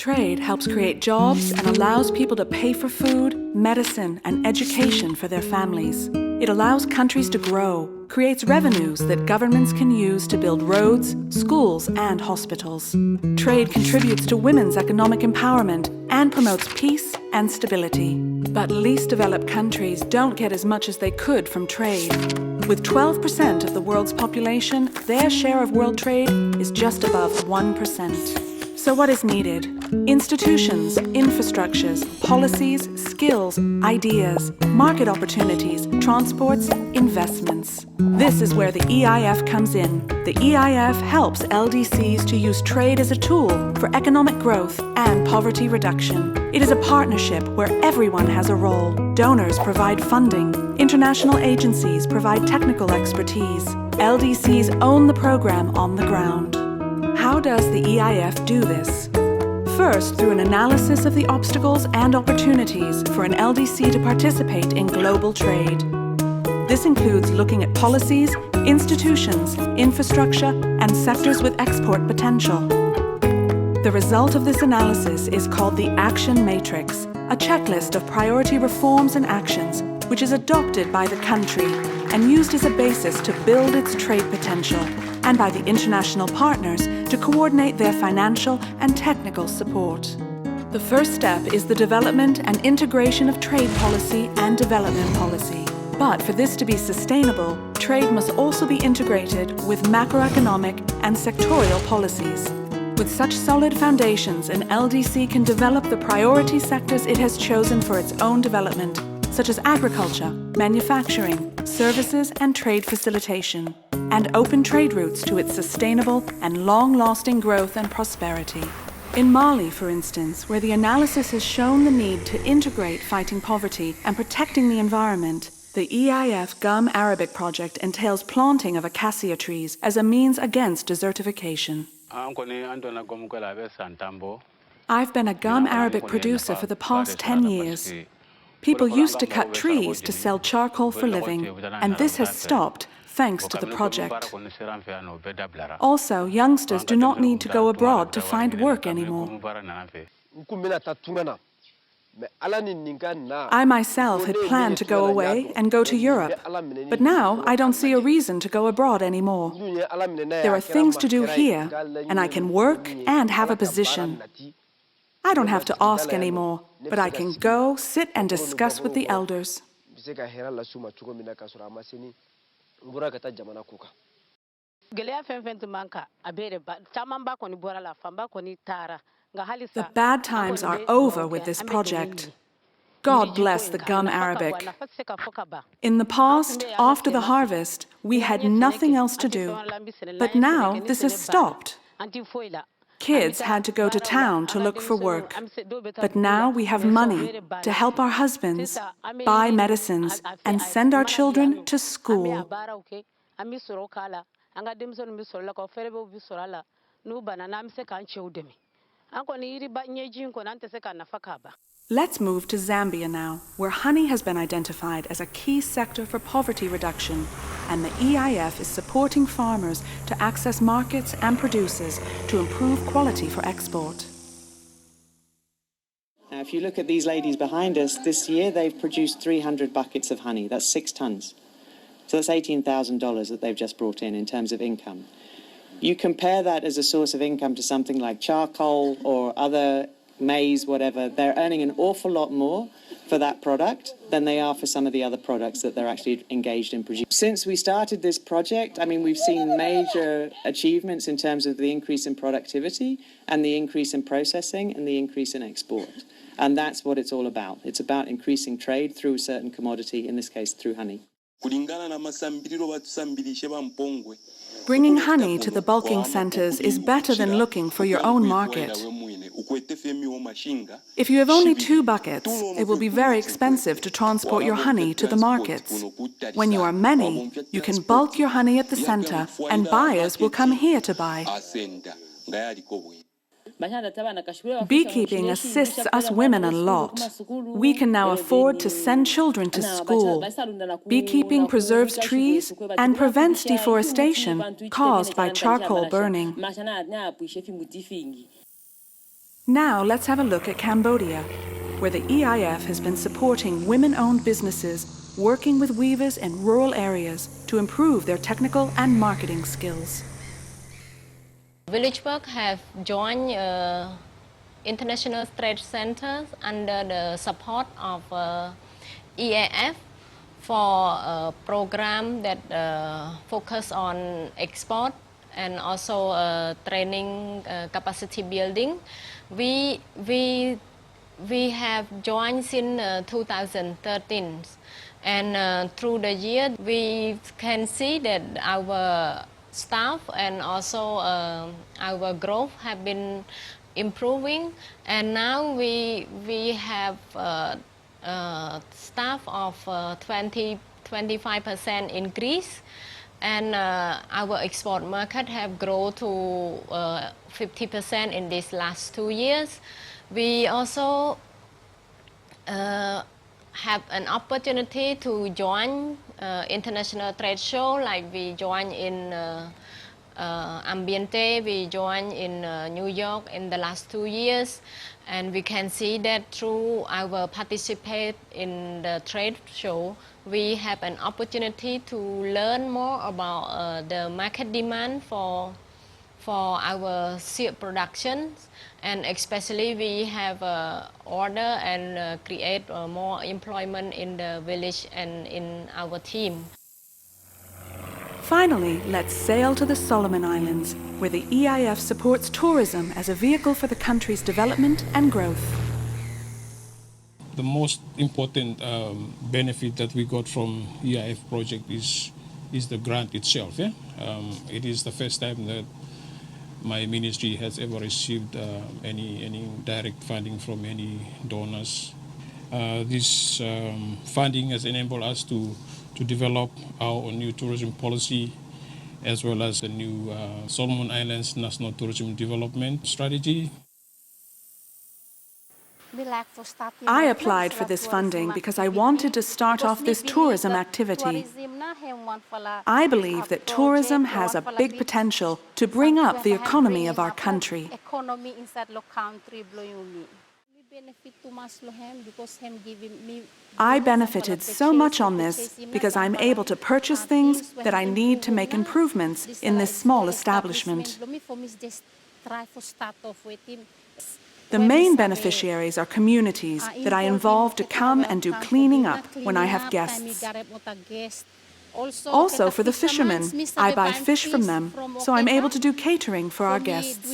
Trade helps create jobs and allows people to pay for food, medicine, and education for their families. It allows countries to grow, creates revenues that governments can use to build roads, schools, and hospitals. Trade contributes to women's economic empowerment and promotes peace and stability. But least developed countries don't get as much as they could from trade. With 12% of the world's population, their share of world trade is just above 1%. So what is needed? Institutions, infrastructures, policies, skills, ideas, market opportunities, transports, investments. This is where the EIF comes in. The EIF helps LDCs to use trade as a tool for economic growth and poverty reduction. It is a partnership where everyone has a role. Donors provide funding. International agencies provide technical expertise. LDCs own the program on the ground. How does the EIF do this? First, through an analysis of the obstacles and opportunities for an LDC to participate in global trade. This includes looking at policies, institutions, infrastructure, and sectors with export potential. The result of this analysis is called the Action Matrix, a checklist of priority reforms and actions, which is adopted by the country and used as a basis to build its trade potential, and by the international partners to coordinate their financial and technical support. The first step is the development and integration of trade policy and development policy. But for this to be sustainable, trade must also be integrated with macroeconomic and sectorial policies. With such solid foundations, an LDC can develop the priority sectors it has chosen for its own development, such as agriculture, manufacturing, services, and trade facilitation, and open trade routes to its sustainable and long-lasting growth and prosperity. In Mali, for instance, where the analysis has shown the need to integrate fighting poverty and protecting the environment, the EIF Gum Arabic project entails planting of acacia trees as a means against desertification. I've been a gum Arabic producer for the past 10 years. People used to cut trees to sell charcoal for living, and this has stopped thanks to the project. Also, youngsters do not need to go abroad to find work anymore. I myself had planned to go away and go to Europe, but now I don't see a reason to go abroad anymore. There are things to do here, and I can work and have a position. I don't have to ask anymore, but I can go, sit and discuss with the elders. The bad times are over with this project. God bless the Gum Arabic. In the past, after the harvest, we had nothing else to do. But now this has stopped. Kids had to go to town to look for work. But now we have money to help our husbands, buy medicines, and send our children to school. Let's move to Zambia now, where honey has been identified as a key sector for poverty reduction, and the EIF is supporting farmers to access markets and producers to improve quality for export. Now, if you look at these ladies behind us, this year they've produced 300 buckets of honey. That's 6 tons. So that's $18,000 that they've just brought in terms of income. You compare that as a source of income to something like charcoal or other maize, whatever, they're earning an awful lot more for that product than they are for some of the other products that they're actually engaged in producing. Since we started this project, I mean, we've seen major achievements in terms of the increase in productivity and the increase in processing and the increase in export. And that's what it's all about. It's about increasing trade through a certain commodity, in this case, through honey. Bringing honey to the bulking centers is better than looking for your own market. If you have only 2 buckets, it will be very expensive to transport your honey to the markets. When you are many, you can bulk your honey at the center, and buyers will come here to buy. Beekeeping assists us women a lot. We can now afford to send children to school. Beekeeping preserves trees and prevents deforestation caused by charcoal burning. Now let's have a look at Cambodia, where the EIF has been supporting women-owned businesses working with weavers in rural areas to improve their technical and marketing skills. Village Work have joined international trade centers under the support of EIF for a program that focus on export and also training capacity building. We have joined since 2013, and through the year we can see that our staff and also our growth have been improving, and now we have staff of 25% increase, and our export market have grown to 50% in these last 2 years. We also have an opportunity to join international trade show, like we join in Ambiente, we joined in New York in the last 2 years, and we can see that through our participate in the trade show, we have an opportunity to learn more about the market demand for our silk productions, and especially we have order and create more employment in the village and in our team. Finally, let's sail to the Solomon Islands, where the EIF supports tourism as a vehicle for the country's development and growth. The most important benefit that we got from EIF project is the grant itself. Yeah? It is the first time that my ministry has ever received any direct funding from any donors. This funding has enabled us to develop our new tourism policy, as well as the new Solomon Islands National Tourism Development Strategy. I applied for this funding because I wanted to start off this tourism activity. I believe that tourism has a big potential to bring up the economy of our country. I benefited so much on this because I'm able to purchase things that I need to make improvements in this small establishment. The main beneficiaries are communities that I involve to come and do cleaning up when I have guests. Also, for the fishermen, I buy fish from them, so I'm able to do catering for our guests.